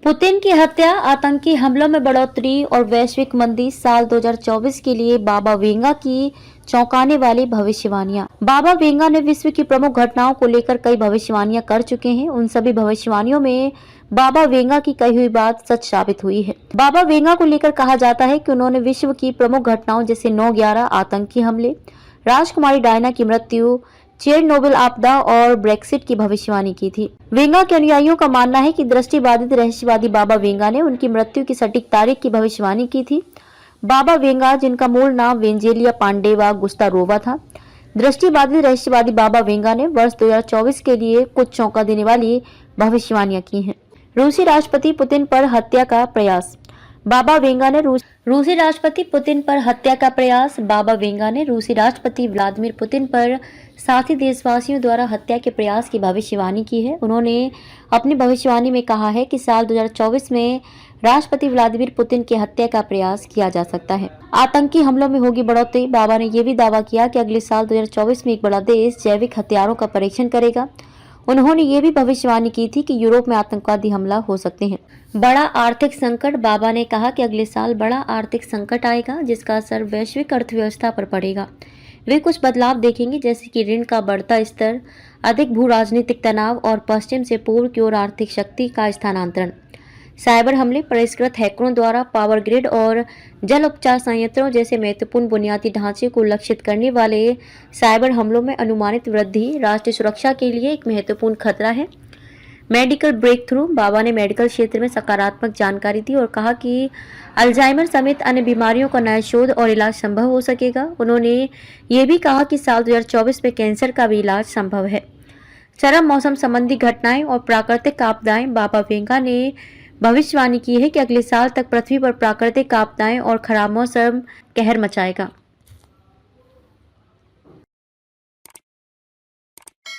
Putin की हत्या, आतंकी हमलों में बढ़ोतरी और वैश्विक मंदी। साल 2024 के लिए बाबा वेंगा की चौंकाने वाली भविष्यवाणियां। बाबा वेंगा ने विश्व की प्रमुख घटनाओं को लेकर कई भविष्यवाणियां कर चुके हैं। उन सभी भविष्यवाणियों में बाबा वेंगा की कही हुई बात सच साबित हुई है। बाबा वेंगा को लेकर कहा जाता है कि उन्होंने विश्व की प्रमुख घटनाओं जैसे 9/11 आतंकी हमले, राजकुमारी डायना की मृत्यु, चेरनोबिल आपदा और ब्रेक्सिट की भविष्यवाणी की थी। वेंगा के अनुयायियों का मानना है कि दृष्टिबाधित रहस्यवादी बाबा वेंगा ने उनकी मृत्यु की सटीक तारीख की भविष्यवाणी की थी। बाबा वेंगा, जिनका मूल नाम वेंजेलिया पांडेवा गुस्तारोवा था, दृष्टिबाधित रहस्यवादी बाबा वेंगा ने वर्ष 2024 के लिए कुछ चौंका देने वाली भविष्यवाणियां की हैं। रूसी राष्ट्रपति पुतिन पर हत्या का प्रयास। बाबा वेंगा ने रूसी राष्ट्रपति पुतिन पर हत्या का प्रयास। बाबा वेंगा ने रूसी राष्ट्रपति व्लादिमीर पुतिन पर साथी देशवासियों द्वारा हत्या के प्रयास की भविष्यवाणी की है। उन्होंने अपनी भविष्यवाणी में कहा है कि साल 2024 में राष्ट्रपति व्लादिमीर पुतिन की हत्या का प्रयास किया जा सकता है। आतंकी हमलों में होगी बढ़ोतरी। बाबा ने यह भी दावा किया कि अगले साल 2024 में एक बड़ा देश जैविक हथियारों का परीक्षण करेगा। उन्होंने ये भी भविष्यवाणी की थी कि यूरोप में आतंकवादी हमला हो सकते हैं। बड़ा आर्थिक संकट। बाबा ने कहा कि अगले साल बड़ा आर्थिक संकट आएगा जिसका असर वैश्विक अर्थव्यवस्था पर पड़ेगा। वे कुछ बदलाव देखेंगे, जैसे कि ऋण का बढ़ता स्तर, अधिक भू राजनीतिक तनाव और पश्चिम से पूर्व की ओर आर्थिक शक्ति का स्थानांतरण। साइबर हमले, परिष्कृत हैकरों द्वारा पावर ग्रिड और जल उपचार संयंत्रों जैसे महत्वपूर्ण बुनियादी ढांचे को लक्षित करने वाले साइबर हमलों में अनुमानित वृद्धि राष्ट्रीय सुरक्षा के लिए एक महत्वपूर्ण खतरा है। Medical break through. बाबा ने मेडिकल क्षेत्र में सकारात्मक जानकारी दी और कहा कि अल्जाइमर समेत अन्य बीमारियों का नया शोध और इलाज संभव हो सकेगा। उन्होंने ये भी कहा कि साल 2024 में कैंसर का भी इलाज संभव है। चरम मौसम संबंधी घटनाएं और प्राकृतिक आपदाएं। बाबा वेंगा ने भविष्यवाणी की है कि अगले साल तक पृथ्वी पर प्राकृतिक आपदाएं और खराब मौसम कहर मचाएगा।